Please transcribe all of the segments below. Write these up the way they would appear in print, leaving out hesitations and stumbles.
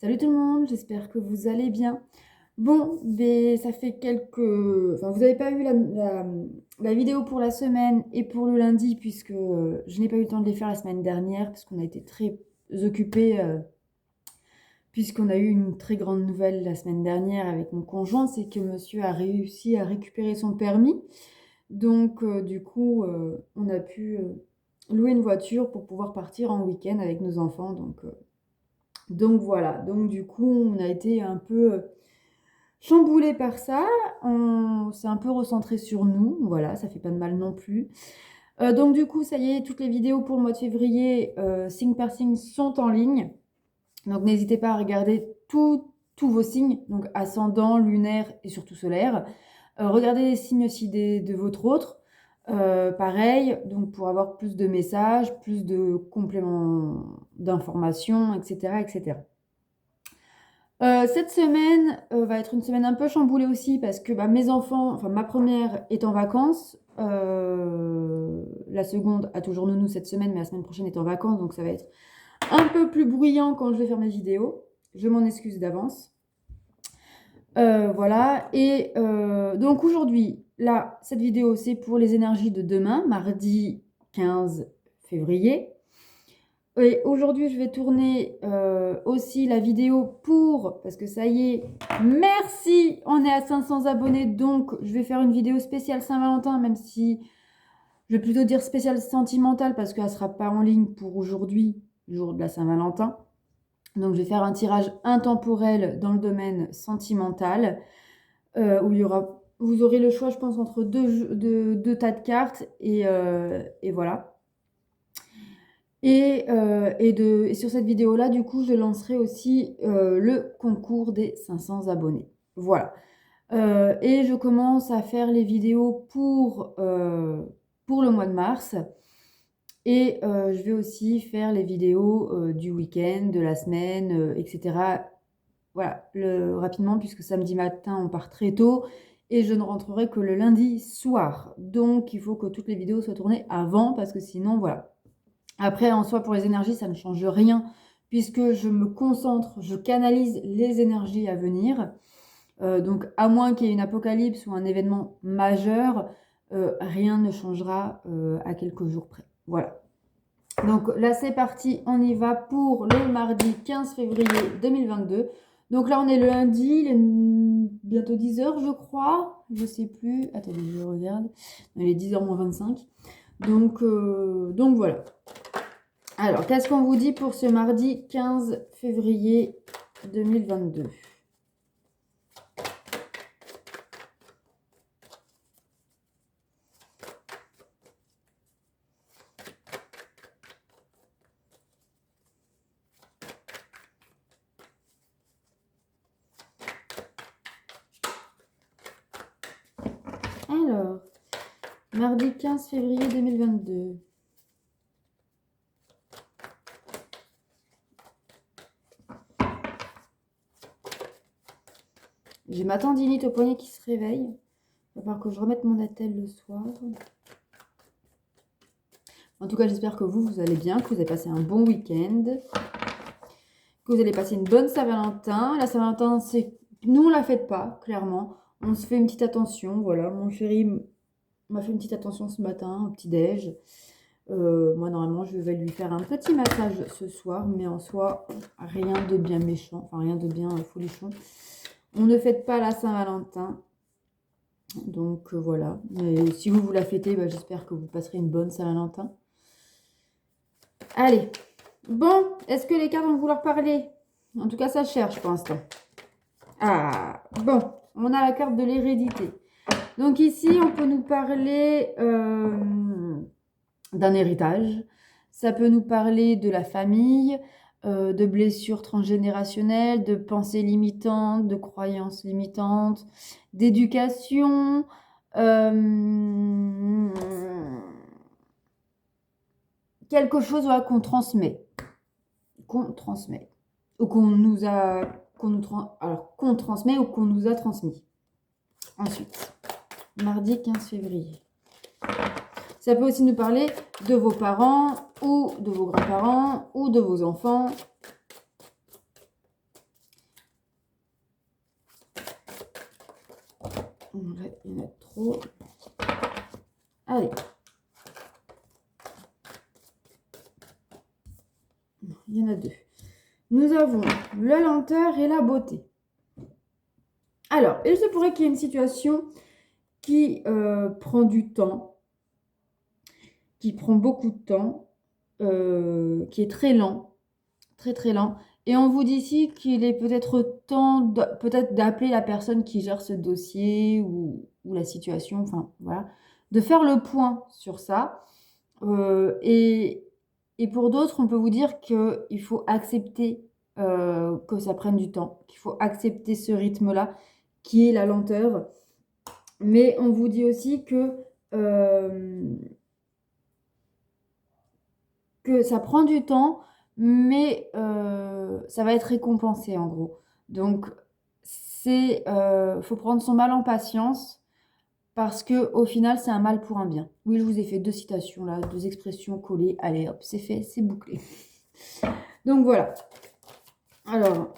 Salut tout le monde, j'espère que vous allez bien. Bon, ça fait quelques... Enfin, vous n'avez pas eu la vidéo pour la semaine et pour le lundi, puisque je n'ai pas eu le temps de les faire la semaine dernière, parce qu'on a été très occupés, puisqu'on a eu une très grande nouvelle la semaine dernière avec mon conjoint, c'est que monsieur a réussi à récupérer son permis. Donc, du coup, on a pu louer une voiture pour pouvoir partir en week-end avec nos enfants. Donc voilà, donc du coup, on a été un peu chamboulé par ça. On s'est un peu recentré sur nous. Voilà, ça fait pas de mal non plus. Donc du coup, ça y est, toutes les vidéos pour le mois de février, signe par signe, sont en ligne. Donc n'hésitez pas à regarder tous vos signes, donc ascendant, lunaire et surtout solaire. Regardez les signes aussi de votre autre. Pareil, donc pour avoir plus de messages, plus de compléments d'informations, etc., etc. Cette semaine va être une semaine un peu chamboulée aussi parce que mes enfants, enfin ma première est en vacances, la seconde a toujours nounou cette semaine, mais la semaine prochaine est en vacances, donc ça va être un peu plus bruyant quand je vais faire mes vidéos. Je m'en excuse d'avance. Voilà, et donc aujourd'hui, là, cette vidéo, c'est pour les énergies de demain, mardi 15 février. Et aujourd'hui, je vais tourner aussi la vidéo parce que ça y est, merci, on est à 500 abonnés, donc je vais faire une vidéo spéciale Saint-Valentin, même si je vais plutôt dire spéciale sentimentale, parce qu'elle ne sera pas en ligne pour aujourd'hui, jour de la Saint-Valentin. Donc je vais faire un tirage intemporel dans le domaine sentimental, où vous aurez le choix, je pense, entre deux tas de cartes, et voilà. Et sur cette vidéo-là, du coup, je lancerai aussi le concours des 500 abonnés. Voilà. Et je commence à faire les vidéos pour le mois de mars. Et je vais aussi faire les vidéos du week-end, de la semaine, etc. Voilà, rapidement, puisque samedi matin, on part très tôt. Et je ne rentrerai que le lundi soir. Donc, il faut que toutes les vidéos soient tournées avant, parce que sinon, voilà. Après, en soi, pour les énergies, ça ne change rien, puisque je me concentre, je canalise les énergies à venir. Donc, à moins qu'il y ait une apocalypse ou un événement majeur, rien ne changera à quelques jours près. Voilà. Donc là, c'est parti, on y va pour le mardi 15 février 2022. Donc là, on est le lundi, il est bientôt 10h, je crois. Je sais plus. Attendez, je regarde. Il est 10h moins 25. Donc voilà. Alors, qu'est-ce qu'on vous dit pour ce mardi 15 février 2022? Alors, mardi 15 février 2022. J'ai ma tendinite au poignet qui se réveille. Il va falloir que je remette mon attelle le soir. En tout cas, j'espère que vous allez bien, que vous avez passé un bon week-end, que vous allez passer une bonne Saint-Valentin. La Saint-Valentin, nous, on la fête pas, clairement. On se fait une petite attention, voilà. Mon chéri m'a fait une petite attention ce matin, au petit-déj. Moi, normalement, je vais lui faire un petit massage ce soir, mais en soi, rien de bien méchant, enfin, rien de bien folichon. On ne fête pas la Saint-Valentin. Donc, voilà. Mais si vous la fêtez, j'espère que vous passerez une bonne Saint-Valentin. Allez. Bon, est-ce que les cartes vont vouloir parler? En tout cas, ça cherche pour l'instant. Ah, bon, on a la carte de l'hérédité. Donc ici, on peut nous parler d'un héritage. Ça peut nous parler de la famille, de blessures transgénérationnelles, de pensées limitantes, de croyances limitantes, d'éducation. Quelque chose qu'on transmet. Qu'on transmet. Ou qu'on transmet ou qu'on nous a transmis. Ensuite, mardi 15 février. Ça peut aussi nous parler de vos parents ou de vos grands-parents ou de vos enfants. Là, il y en a trop. Allez. Il y en a deux. Nous avons la lenteur et la beauté. Alors, il se pourrait qu'il y ait une situation qui prend du temps, qui prend beaucoup de temps, qui est très lent, très très lent. Et on vous dit ici qu'il est peut-être temps d'appeler la personne qui gère ce dossier ou la situation, enfin voilà, de faire le point sur ça. Et pour d'autres, on peut vous dire qu'il faut accepter que ça prenne du temps, qu'il faut accepter ce rythme-là, qui est la lenteur. Mais on vous dit aussi que ça prend du temps, mais ça va être récompensé en gros. Donc, faut prendre son mal en patience parce que au final, c'est un mal pour un bien. Oui, je vous ai fait deux citations là, deux expressions collées. Allez, hop, c'est fait, c'est bouclé. Donc voilà. Alors,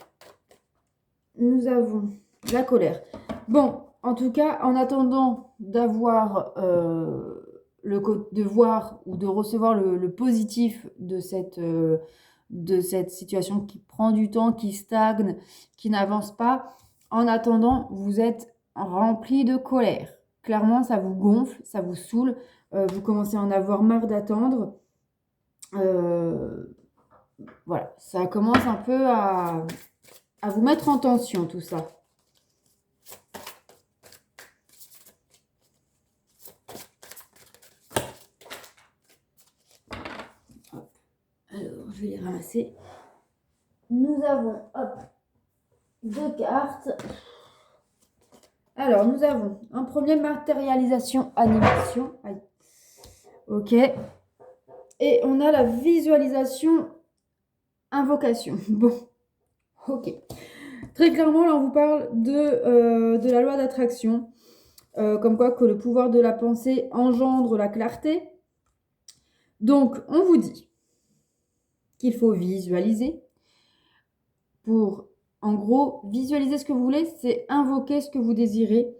nous avons la colère. Bon, en tout cas, en attendant d'avoir de voir ou de recevoir le positif de cette situation qui prend du temps, qui stagne, qui n'avance pas, en attendant, vous êtes rempli de colère. Clairement, ça vous gonfle, ça vous saoule, vous commencez à en avoir marre d'attendre. Voilà, ça commence un peu à vous mettre en tension, tout ça. Hop. Alors, je vais les ramasser. Nous avons, hop, deux cartes. Alors, nous avons un premier matérialisation, animation. Aïe. Ok. Et on a la visualisation, invocation. Bon, ok. Très clairement, là, on vous parle de la loi d'attraction. Comme quoi que le pouvoir de la pensée engendre la clarté. Donc, on vous dit qu'il faut visualiser. Pour, en gros, visualiser ce que vous voulez, c'est invoquer ce que vous désirez.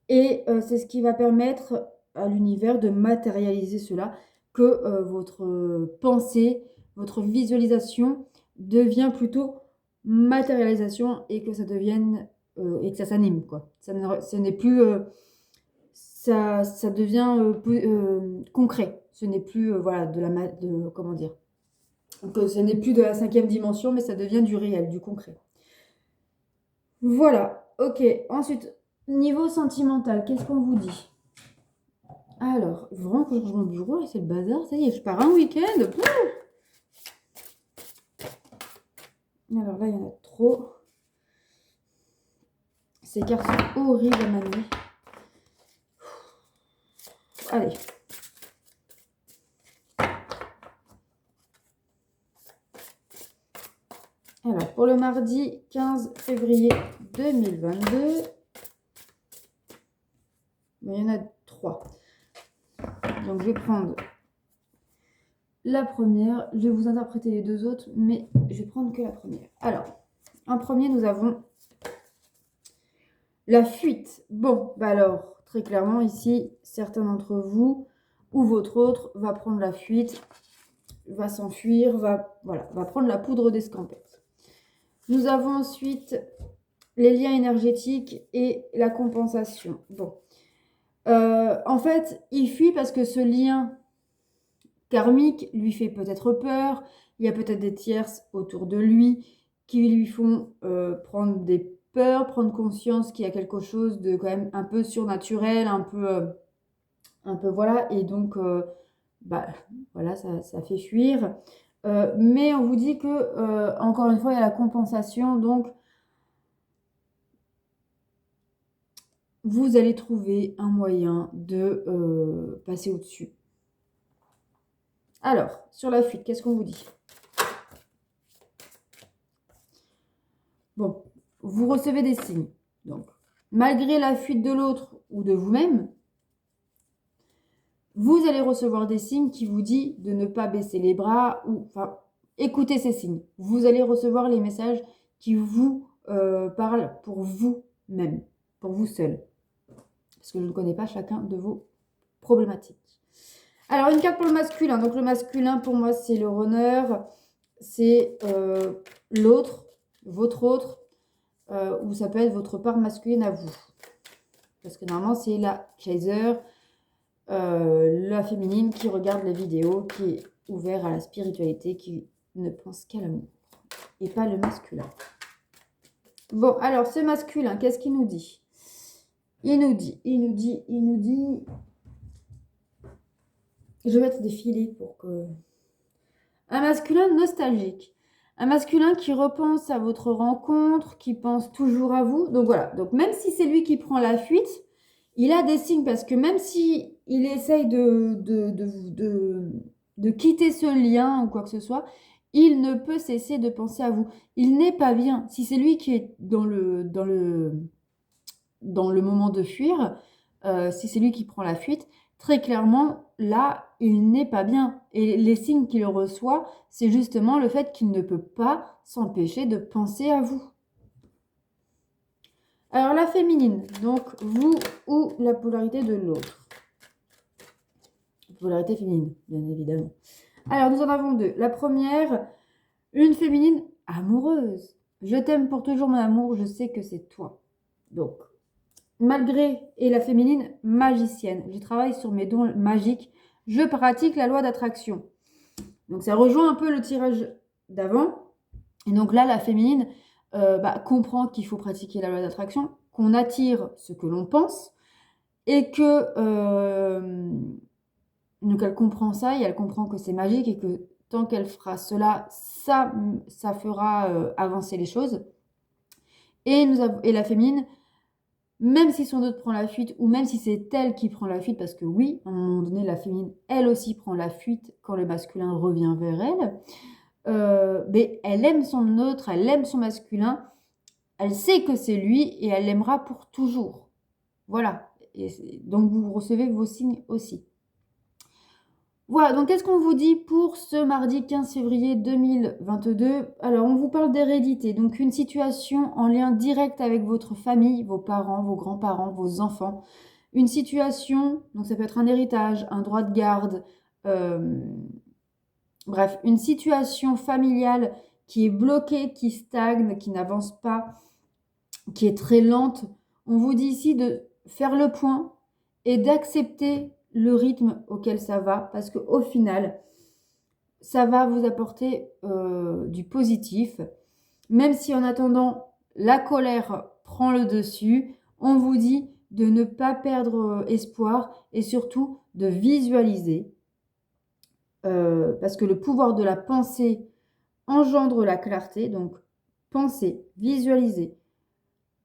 Et c'est ce qui va permettre à l'univers de matérialiser cela, que votre pensée, votre visualisation devient plutôt matérialisation et que ça devienne et que ça s'anime quoi. Ce n'est plus ça devient concret. Ce n'est plus voilà comment dire. Donc ce n'est plus de la 5e dimension, mais ça devient du réel, du concret. Voilà. Ok. Ensuite, niveau sentimental, qu'est-ce qu'on vous dit? Alors, vraiment que je range mon bureau, là, c'est le bazar. Ça y est, je pars un week-end. Alors là, il y en a trop. Ces cartes sont horribles à manier. Allez. Alors, pour le mardi 15 février 2022, il y en a 3. Donc, je vais prendre la première. Je vais vous interpréter les deux autres, mais je vais prendre que la première. Alors, en premier, nous avons la fuite. Bon, bah alors, très clairement, ici, certains d'entre vous ou votre autre va prendre la fuite, va s'enfuir, va prendre la poudre d'escampette. Nous avons ensuite les liens énergétiques et la compensation. Bon. En fait, il fuit parce que ce lien karmique lui fait peut-être peur. Il y a peut-être des tierces autour de lui qui lui font prendre des peurs, prendre conscience qu'il y a quelque chose de quand même un peu surnaturel, un peu voilà. Et donc, voilà, ça fait fuir. Mais on vous dit que, encore une fois, il y a la compensation. Donc, vous allez trouver un moyen de passer au-dessus. Alors, sur la fuite, qu'est-ce qu'on vous dit? Bon, vous recevez des signes. Donc, malgré la fuite de l'autre ou de vous-même, vous allez recevoir des signes qui vous disent de ne pas baisser les bras ou, enfin, écoutez ces signes. Vous allez recevoir les messages qui vous parlent pour vous-même, pour vous seul. parce que je ne connais pas chacun de vos problématiques. Alors, une carte pour le masculin. Donc, le masculin, pour moi, c'est le runner, c'est l'autre, votre autre, ou ça peut être votre part masculine à vous. Parce que normalement, c'est la chaser, la féminine qui regarde la vidéo, qui est ouvert à la spiritualité, qui ne pense qu'à l'amour, et pas le masculin. Bon, alors, ce masculin, qu'est-ce qu'il nous dit? Il nous dit... Je vais mettre des filets pour que... Un masculin nostalgique. Un masculin qui repense à votre rencontre, qui pense toujours à vous. Donc voilà, donc même si c'est lui qui prend la fuite, il a des signes parce que même si il essaye de quitter ce lien ou quoi que ce soit, il ne peut cesser de penser à vous. Il n'est pas bien. Si c'est lui qui est dans le moment de fuir, si c'est lui qui prend la fuite, très clairement, là, il n'est pas bien. Et les signes qu'il reçoit, c'est justement le fait qu'il ne peut pas s'empêcher de penser à vous. Alors, la féminine, donc vous ou la polarité de l'autre. Polarité féminine, bien évidemment. Alors, nous en avons deux. La première, une féminine amoureuse. Je t'aime pour toujours, mon amour, je sais que c'est toi. Donc, malgré, et la féminine magicienne. Je travaille sur mes dons magiques. Je pratique la loi d'attraction. Donc, ça rejoint un peu le tirage d'avant. Et donc là, la féminine comprend qu'il faut pratiquer la loi d'attraction, qu'on attire ce que l'on pense, et que... donc, elle comprend ça, et elle comprend que c'est magique, et que tant qu'elle fera cela, ça fera avancer les choses. Et la féminine... Même si son autre prend la fuite, ou même si c'est elle qui prend la fuite, parce que oui, à un moment donné, la féminine, elle aussi prend la fuite quand le masculin revient vers elle, mais elle aime son autre, elle aime son masculin, elle sait que c'est lui, et elle l'aimera pour toujours. Voilà. Et donc, vous recevez vos signes aussi. Voilà, donc qu'est-ce qu'on vous dit pour ce mardi 15 février 2022? Alors, on vous parle d'hérédité, donc une situation en lien direct avec votre famille, vos parents, vos grands-parents, vos enfants. Une situation, donc ça peut être un héritage, un droit de garde, bref, une situation familiale qui est bloquée, qui stagne, qui n'avance pas, qui est très lente. On vous dit ici de faire le point et d'accepter le rythme auquel ça va, parce qu'au final, ça va vous apporter du positif. Même si en attendant, la colère prend le dessus, on vous dit de ne pas perdre espoir et surtout de visualiser. Parce que le pouvoir de la pensée engendre la clarté. Donc, penser, visualiser,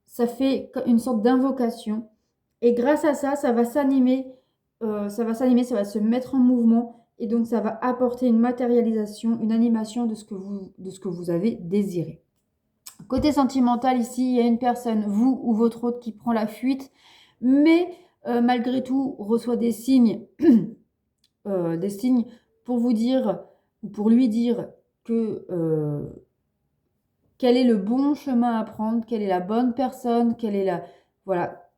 ça fait une sorte d'invocation. Et grâce à ça, ça va s'animer, ça va se mettre en mouvement. Et donc, ça va apporter une matérialisation, une animation de ce que vous avez désiré. Côté sentimental, ici, il y a une personne, vous ou votre autre, qui prend la fuite, mais malgré tout, reçoit des signes, pour vous dire, ou pour lui dire que quel est le bon chemin à prendre, quelle est la bonne personne, quelle est la... Voilà,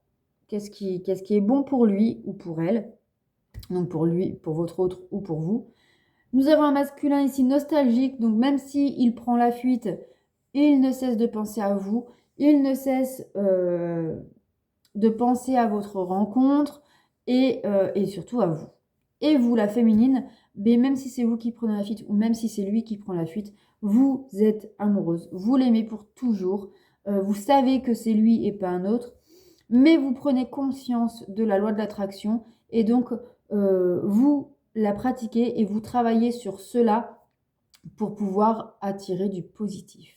qu'est-ce qui est bon pour lui ou pour elle. Donc pour lui, pour votre autre ou pour vous. Nous avons un masculin ici nostalgique, donc même s'il prend la fuite, il ne cesse de penser à vous, il ne cesse de penser à votre rencontre et surtout à vous. Et vous, la féminine, mais même si c'est vous qui prenez la fuite ou même si c'est lui qui prend la fuite, vous êtes amoureuse, vous l'aimez pour toujours, vous savez que c'est lui et pas un autre, mais vous prenez conscience de la loi de l'attraction et donc vous la pratiquez et vous travaillez sur cela pour pouvoir attirer du positif.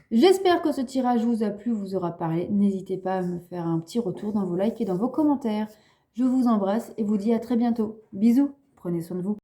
J'espère que ce tirage vous a plu, vous aura parlé. N'hésitez pas à me faire un petit retour dans vos likes et dans vos commentaires. Je vous embrasse et vous dis à très bientôt. Bisous, prenez soin de vous.